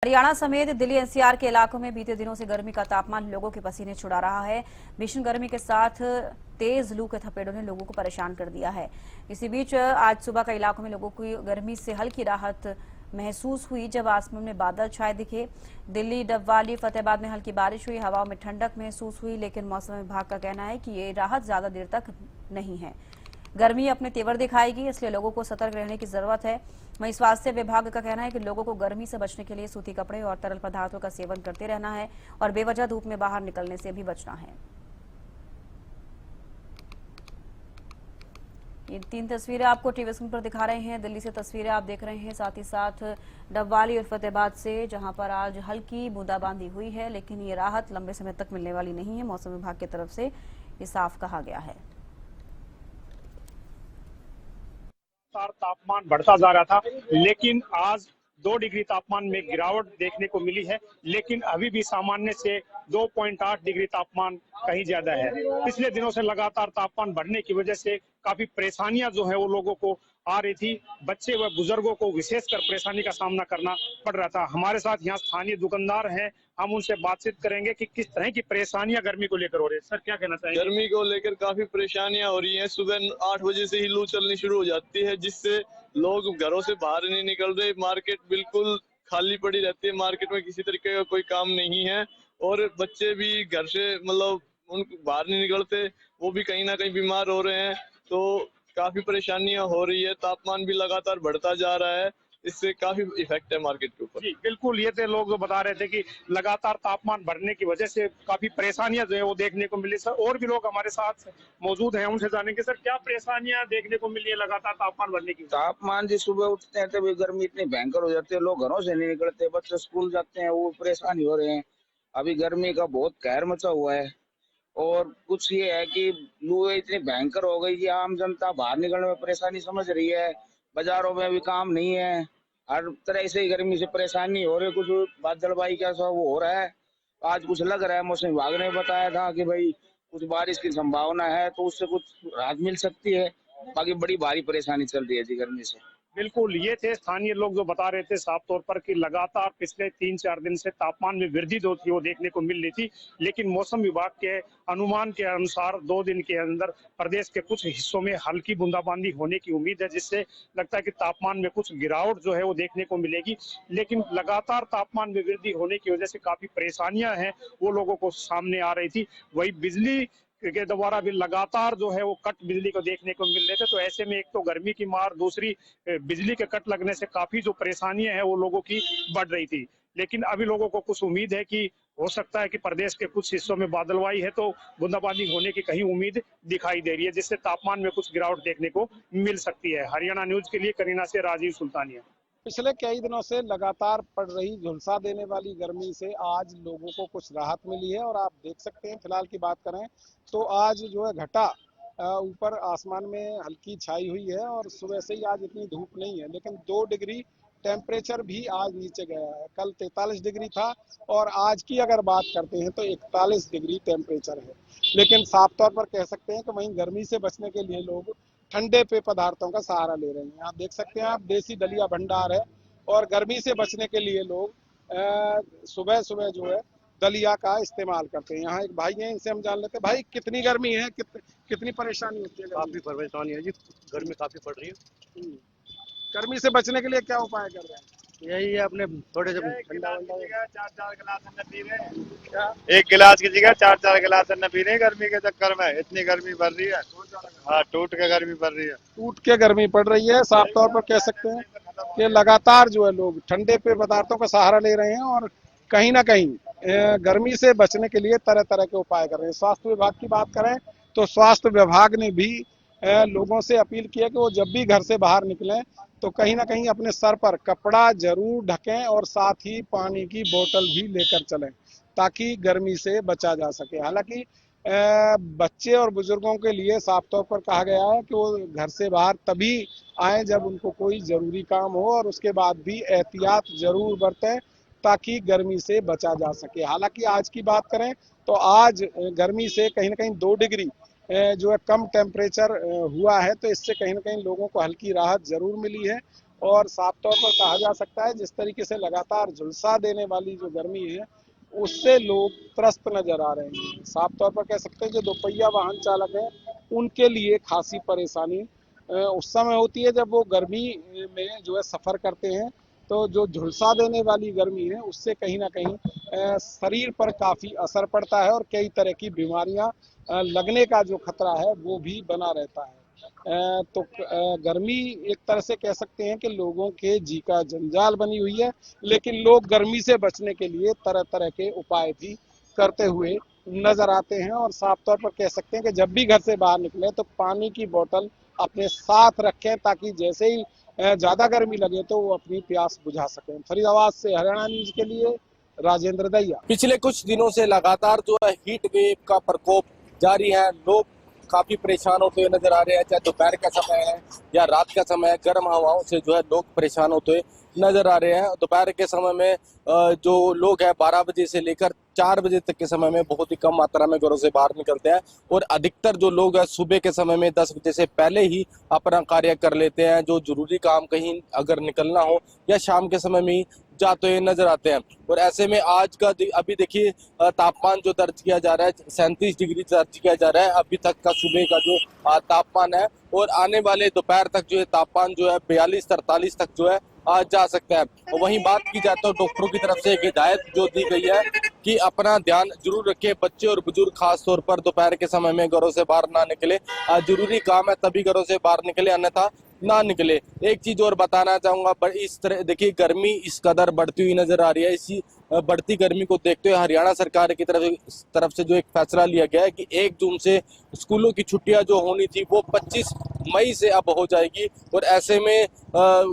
हरियाणा समेत दिल्ली एनसीआर के इलाकों में बीते दिनों से गर्मी का तापमान लोगों के पसीने छुड़ा रहा है। भीषण गर्मी के साथ तेज लू के थपेड़ों ने लोगों को परेशान कर दिया है। इसी बीच आज सुबह कई इलाकों में लोगों को गर्मी से हल्की राहत महसूस हुई जब आसमान में बादल छाए दिखे। दिल्ली, डबवाली, फतेहाबाद में हल्की बारिश हुई, हवाओं में ठंडक महसूस हुई, लेकिन मौसम विभाग का कहना है कि ये राहत ज्यादा देर तक नहीं है। गर्मी अपने तेवर दिखाएगी, इसलिए लोगों को सतर्क रहने की जरूरत है। वहीं स्वास्थ्य विभाग का कहना है कि लोगों को गर्मी से बचने के लिए सूती कपड़े और तरल पदार्थों का सेवन करते रहना है और बेवजह धूप में बाहर निकलने से भी बचना है। ये 3 तस्वीरें आपको टीवी स्क्रीन पर दिखा रहे हैं। दिल्ली से तस्वीरें आप देख रहे हैं, साथ ही साथ डबवाली और फतेहाबाद से, जहां पर आज हल्की बूंदाबांदी हुई है, लेकिन ये राहत लंबे समय तक मिलने वाली नहीं है। मौसम विभाग की तरफ से ये साफ कहा गया है। तापमान बढ़ता जा रहा था, लेकिन आज 2 डिग्री तापमान में गिरावट देखने को मिली है, लेकिन अभी भी सामान्य से 2.8 डिग्री तापमान कहीं ज्यादा है। पिछले दिनों से लगातार तापमान बढ़ने की वजह से काफी परेशानियां जो है वो लोगों को आ रही थी। बच्चे व बुजुर्गों को विशेषकर परेशानी का सामना करना पड़ रहा था। हमारे साथ यहाँ स्थानीय दुकानदार हैं, हम उनसे बातचीत करेंगे कि किस तरह की परेशानियां गर्मी को लेकर हो रही है। सर, क्या कहना चाहेंगे? गर्मी को लेकर काफी परेशानियां हो रही हैं। सुबह 8 बजे से ही लू चलनी शुरू हो जाती है, जिससे लोग घरों से बाहर नहीं निकल रहे। मार्केट बिल्कुल खाली पड़ी रहती है, मार्केट में किसी तरीके का कोई काम नहीं है और बच्चे भी घर से उन बाहर नहीं निकलते, वो भी कहीं ना कहीं बीमार हो रहे हैं। तो काफी परेशानियां हो रही है, तापमान भी लगातार बढ़ता जा रहा है, इससे काफी इफेक्ट है मार्केट के ऊपर। जी बिल्कुल, ये थे लोग जो बता रहे थे कि लगातार तापमान बढ़ने की वजह से काफी परेशानियां जो है वो देखने को मिली। सर, और भी लोग हमारे साथ मौजूद हैं, उनसे जानेंगे। सर, क्या परेशानियां देखने को मिली है लगातार तापमान बढ़ने की? तापमान जी, सुबह उठते हैं तभी गर्मी इतनी भयंकर हो जाती है, लोग घरों से नहीं निकलते, बच्चे स्कूल जाते हैं, वो परेशान हो रहे हैं। अभी गर्मी का बहुत कहर मचा हुआ है और कुछ ये है कि लू इतनी भयंकर हो गई कि आम जनता बाहर निकलने में परेशानी समझ रही है। बाजारों में भी काम नहीं है, हर तरह से गर्मी से परेशानी हो रही है। कुछ बादलबाई का सब वो हो रहा है। आज कुछ लग रहा है, मौसम विभाग ने बताया था कि भाई कुछ बारिश की संभावना है, तो उससे कुछ राहत मिल सकती है। बाकी बड़ी भारी परेशानी चल रही है जी गर्मी से। बिल्कुल, ये थे स्थानीय लोग जो बता रहे थे साफ तौर पर कि लगातार पिछले 3-4 दिन से तापमान में वृद्धि जो थी वो देखने को मिल रही थी, लेकिन मौसम विभाग के अनुमान के अनुसार 2 दिन के अंदर प्रदेश के कुछ हिस्सों में हल्की बूंदाबांदी होने की उम्मीद है, जिससे लगता है कि तापमान में कुछ गिरावट जो है वो देखने को मिलेगी। लेकिन लगातार तापमान में वृद्धि होने की वजह से काफी परेशानियां हैं वो लोगों को सामने आ रही थी। वही बिजली के द्वारा भी लगातार जो है वो कट बिजली को देखने को मिल रहे थे। तो ऐसे में एक तो गर्मी की मार, दूसरी बिजली के कट लगने से काफी जो परेशानियां हैं वो लोगों की बढ़ रही थी। लेकिन अभी लोगों को कुछ उम्मीद है कि हो सकता है कि प्रदेश के कुछ हिस्सों में बादलवाई है, तो बूंदाबांदी होने की कहीं उम्मीद दिखाई दे रही है, जिससे तापमान में कुछ गिरावट देखने को मिल सकती है। हरियाणा न्यूज के लिए करीना से राजीव सुल्तानिया। पिछले कई दिनों से लगातार पड़ रही झुलसा देने वाली गर्मी से आज लोगों को कुछ राहत मिली है और आप देख सकते हैं, फिलहाल की बात करें तो आज जो है घटा ऊपर आसमान में हल्की छाई हुई है और सुबह से ही आज इतनी धूप नहीं है, लेकिन 2 डिग्री टेम्परेचर भी आज नीचे गया है। कल 43 डिग्री था और आज की अगर बात करते हैं तो 41 डिग्री टेम्परेचर है। लेकिन साफ तौर पर कह सकते हैं कि वहीं गर्मी से बचने के लिए लोग ठंडे पेय पदार्थों का सहारा ले रहे हैं। आप देख सकते हैं, आप देसी दलिया भंडार है और गर्मी से बचने के लिए लोग सुबह सुबह जो है दलिया का इस्तेमाल करते हैं। यहाँ एक भाई हैं, इनसे हम जान लेते हैं। भाई, कितनी गर्मी है, कितनी परेशानी होती है? काफी परेशानी है जी, गर्मी काफी पड़ रही है। गर्मी से बचने के लिए क्या उपाय कर रहे हैं? यही है, अपने थोड़े से ठंडा चार गिलास अन्न पी रहे हैं। क्या? एक गिलास की जगह 4 गिलास अन्न पी रहे हैं गर्मी के चक्कर में। इतनी गर्मी बढ़ रही है, हाँ, टूट के गर्मी बढ़ रही है। टूट के गर्मी पड़ रही है। साफ तौर पर कह सकते हैं कि लगातार जो है लोग ठंडे पेय पदार्थों का सहारा ले रहे हैं और कहीं ना कहीं गर्मी से बचने के लिए तरह तरह के उपाय कर रहे हैं। स्वास्थ्य विभाग की बात करें तो स्वास्थ्य विभाग ने भी लोगों से अपील की है कि वो जब भी घर से बाहर निकलें तो कहीं ना कहीं अपने सर पर कपड़ा जरूर ढकें और साथ ही पानी की बोतल भी लेकर चलें, ताकि गर्मी से बचा जा सके। हालांकि बच्चे और बुजुर्गों के लिए साफ तौर पर कहा गया है कि वो घर से बाहर तभी आए जब उनको कोई जरूरी काम हो और उसके बाद भी एहतियात जरूर बरतें, ताकि गर्मी से बचा जा सके। हालांकि आज की बात करें तो आज गर्मी से कहीं ना कहीं 2 डिग्री जो है कम टेम्परेचर हुआ है, तो इससे कहीं ना कहीं लोगों को हल्की राहत जरूर मिली है और साफ तौर पर कहा जा सकता है जिस तरीके से लगातार झुलसा देने वाली जो गर्मी है उससे लोग त्रस्त नजर आ रहे हैं। साफ तौर पर कह सकते हैं जो दोपहिया वाहन चालक हैं उनके लिए खासी परेशानी उस समय होती है जब वो गर्मी में जो है सफर करते हैं, तो जो झुलसा देने वाली गर्मी है उससे कहीं ना कहीं शरीर पर काफी असर पड़ता है और कई तरह की बीमारियां लगने का जो खतरा है वो भी बना रहता है। तो गर्मी एक तरह से कह सकते हैं कि लोगों के जी का जंजाल बनी हुई है, लेकिन लोग गर्मी से बचने के लिए तरह तरह के उपाय भी करते हुए नजर आते हैं। और साफ तौर पर कह सकते हैं कि जब भी घर से बाहर निकले तो पानी की बोतल अपने साथ रखें ताकि जैसे ही ज्यादा गर्मी लगे तो वो अपनी प्यास बुझा सकें। फरीदाबाद से हरियाणा न्यूज के लिए राजेंद्र दैया। पिछले कुछ दिनों से लगातार जो है हीट वेव का प्रकोप जारी है। लोग काफी परेशान होते हुए नजर आ रहे हैं, चाहे दोपहर का समय है या रात का समय है। गर्म हवाओं से जो है लोग परेशान होते हुए नजर आ रहे हैं। दोपहर के समय में जो लोग हैं 12 बजे से लेकर 4 बजे तक के समय में बहुत ही कम मात्रा में घरों से बाहर निकलते हैं और अधिकतर जो लोग हैं सुबह के समय में 10 बजे से पहले ही अपना कार्य कर लेते हैं। जो जरूरी काम कहीं अगर निकलना हो या शाम के समय में ही जाते हुए नजर आते हैं। और ऐसे में आज का अभी देखिए तापमान जो दर्ज किया जा रहा है 37 डिग्री दर्ज किया जा रहा है अभी तक का सुबह का जो तापमान है। और आने वाले दोपहर तक जो है तापमान जो है 42-43 तक जो है जा सकता है। और वहीं बात की जाए तो डॉक्टरों की तरफ से एक हिदायत जो दी गई है कि अपना ध्यान जरूर रखें। बच्चे और बुजुर्ग खास तौर पर दोपहर के समय में घरों से बाहर ना निकले। जरूरी काम है तभी घरों से बाहर निकले, अन्यथा ना निकले। एक चीज और बताना चाहूंगा, इस तरह देखिए गर्मी इस कदर बढ़ती हुई नजर आ रही है। इसी बढ़ती गर्मी को देखते हुए हरियाणा सरकार की तरफ से जो एक फैसला लिया गया है कि 1 जून से स्कूलों की छुट्टियां जो होनी थी वो 25 मई से अब हो जाएगी। और ऐसे में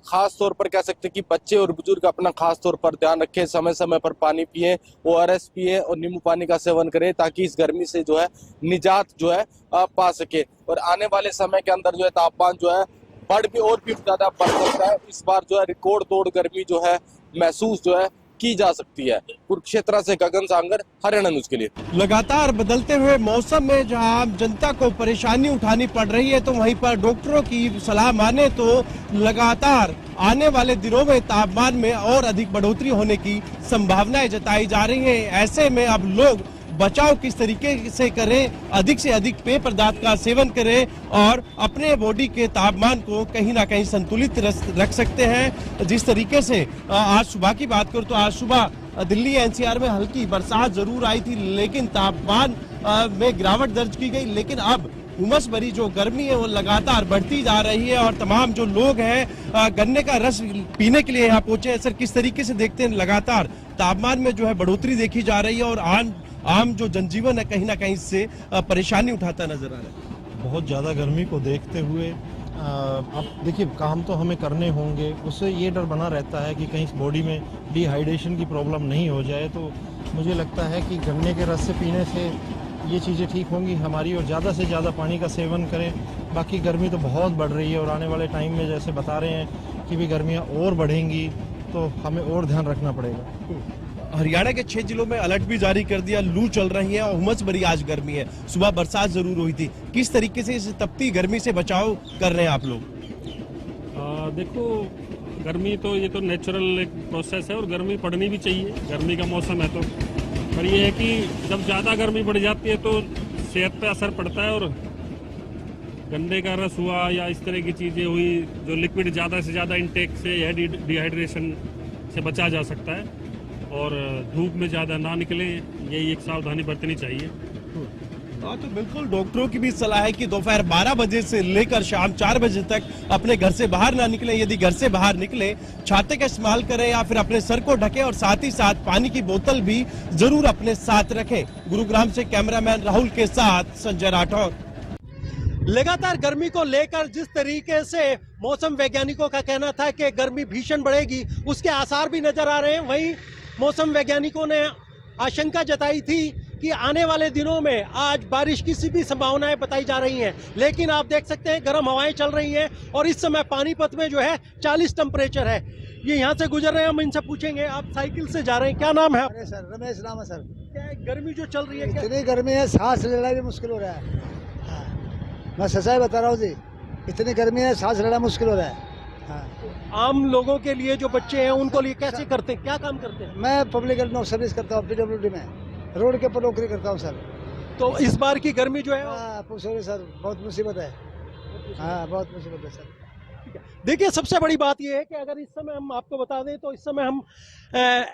खास तौर पर कह सकते हैं कि बच्चे और बुजुर्ग अपना खास तौर पर ध्यान रखें, समय समय पर पानी पिए, ORS पिए और नींबू पानी का सेवन करें ताकि इस गर्मी से जो है निजात जो है पा सके। और आने वाले समय के अंदर जो है तापमान जो है और भी ज्यादा बढ़ सकता है। इस बार जो है रिकॉर्ड तोड़ गर्मी जो है महसूस जो है की जा सकती है। कुरुक्षेत्र से गगन सांगर, हरियाणा न्यूज के लिए। लगातार बदलते हुए मौसम में जहां आम जनता को परेशानी उठानी पड़ रही है तो वहीं पर डॉक्टरों की सलाह माने तो लगातार आने वाले दिनों में तापमान में और अधिक बढ़ोतरी होने की संभावनाएं जताई जा रही हैं। ऐसे में अब लोग बचाव किस तरीके से करें, अधिक से अधिक पेय पदार्थ का सेवन करें और अपने बॉडी के तापमान को कहीं ना कहीं संतुलित रख सकते हैं। जिस तरीके से आज सुबह की बात करूं तो आज सुबह दिल्ली NCR में हल्की बरसात जरूर आई थी लेकिन तापमान में गिरावट दर्ज की गई। लेकिन अब उमस भरी जो गर्मी है वो लगातार बढ़ती जा रही है और तमाम जो लोग हैं गन्ने का रस पीने के लिए यहाँ पहुंचे हैं। सर, किस तरीके से देखते हैं लगातार तापमान में जो है बढ़ोतरी देखी जा रही है और आम जो जनजीवन है कहीं ना कहीं इससे परेशानी उठाता नजर आ रहा है? बहुत ज़्यादा गर्मी को देखते हुए अब देखिए काम तो हमें करने होंगे, उससे ये डर बना रहता है कि कहीं बॉडी में डिहाइड्रेशन की प्रॉब्लम नहीं हो जाए। तो मुझे लगता है कि गन्ने के रस से पीने से ये चीज़ें ठीक होंगी हमारी और ज़्यादा से ज़्यादा पानी का सेवन करें। बाकी गर्मी तो बहुत बढ़ रही है और आने वाले टाइम में जैसे बता रहे हैं कि भी गर्मियाँ और बढ़ेंगी तो हमें और ध्यान रखना पड़ेगा। हरियाणा के 6 जिलों में अलर्ट भी जारी कर दिया, लू चल रही है और उमस भरी आज गर्मी है। सुबह बरसात जरूर हुई थी, किस तरीके से इस तपती गर्मी से बचाव कर रहे हैं आप लोग? देखो गर्मी तो ये तो नेचुरल एक प्रोसेस है और गर्मी पड़नी भी चाहिए, गर्मी का मौसम है तो। पर ये है कि जब ज़्यादा गर्मी बढ़ जाती है तो सेहत पे असर पड़ता है और गन्ने का रस हुआ या इस तरह की चीज़ें हुई जो लिक्विड ज़्यादा से ज़्यादा इंटेक से यह डिहाइड्रेशन से बचा जा सकता है। और धूप में ज़्यादा ना निकले, यही एक सावधानी बरतनी चाहिए। हाँ, तो बिल्कुल डॉक्टरों की भी सलाह है कि दोपहर 12 बजे से लेकर शाम 4 बजे तक अपने घर से बाहर ना निकलें। यदि घर से बाहर निकले छाते का इस्तेमाल करें या फिर अपने सर को ढकें और साथ ही साथ पानी की बोतल भी जरूर अपने साथ रखें। गुरुग्राम से कैमरामैन राहुल के साथ संजय राठौर। लगातार गर्मी को लेकर जिस तरीके से मौसम वैज्ञानिकों का कहना था कि गर्मी भीषण बढ़ेगी, उसके आसार भी नजर आ रहे हैं। वहीं मौसम वैज्ञानिकों ने आशंका जताई थी कि आने वाले दिनों में आज बारिश की सी भी संभावनाएं बताई जा रही हैं। लेकिन आप देख सकते हैं गर्म हवाएं चल रही हैं और इस समय पानीपत में जो है 40 टेम्परेचर है। ये यहाँ से गुजर रहे हैं, हम इनसे पूछेंगे। आप साइकिल से जा रहे हैं, क्या नाम है? अरे सर, रमेश नाम है सर। क्या गर्मी जो चल रही है, इतनी गर्मी है सांस लेना भी मुश्किल हो रहा है। हाँ, मैं सच्चाई बता रहा हूँ जी, इतनी गर्मी है सांस लेना मुश्किल हो रहा है। हाँ। आम लोगों के लिए जो बच्चे हैं उनको लिए कैसे करते हैं, क्या काम करते हैं? मैं पब्लिक हेल्थ सर्विस करता हूँ PWD में, रोड के ऊपर नौकरी करता हूँ सर। तो इस बार की गर्मी जो है हाँ पूछो नहीं सर, बहुत मुसीबत है। हाँ बहुत मुसीबत है सर। देखिए, सबसे बड़ी बात यह है कि अगर इस समय हम आपको बता दें तो इस समय हम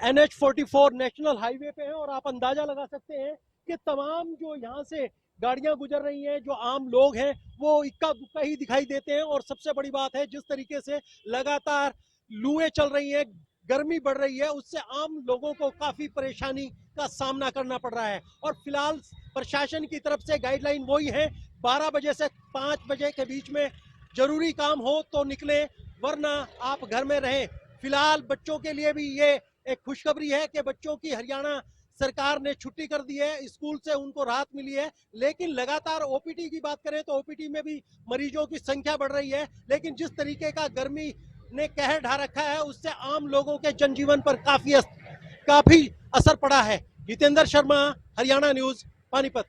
NH44 नेशनल हाईवे पे हैं और आप अंदाजा लगा सकते हैं कि तमाम जो यहाँ से गाड़ियां गुजर रही हैं, जो आम लोग हैं वो इक्का दुक्का ही दिखाई देते हैं। और सबसे बड़ी बात है, जिस तरीके से लगातार लूएं चल रही हैं, गर्मी बढ़ रही है, उससे आम लोगों को काफी परेशानी का सामना करना पड़ रहा है। और फिलहाल प्रशासन की तरफ से गाइडलाइन वही है, 12 बजे से 5 बजे के बीच में जरूरी काम हो तो निकले, वरना आप घर में रहें। फिलहाल बच्चों के लिए भी ये एक खुशखबरी है कि बच्चों की हरियाणा सरकार ने छुट्टी कर दी है, स्कूल से उनको राहत मिली है। लेकिन लगातार OPD की बात करें तो OPD में भी मरीजों की संख्या बढ़ रही है। लेकिन जिस तरीके का गर्मी ने कहर ढा रखा है, उससे आम लोगों के जनजीवन पर काफी असर पड़ा है। जितेंद्र शर्मा, हरियाणा न्यूज, पानीपत।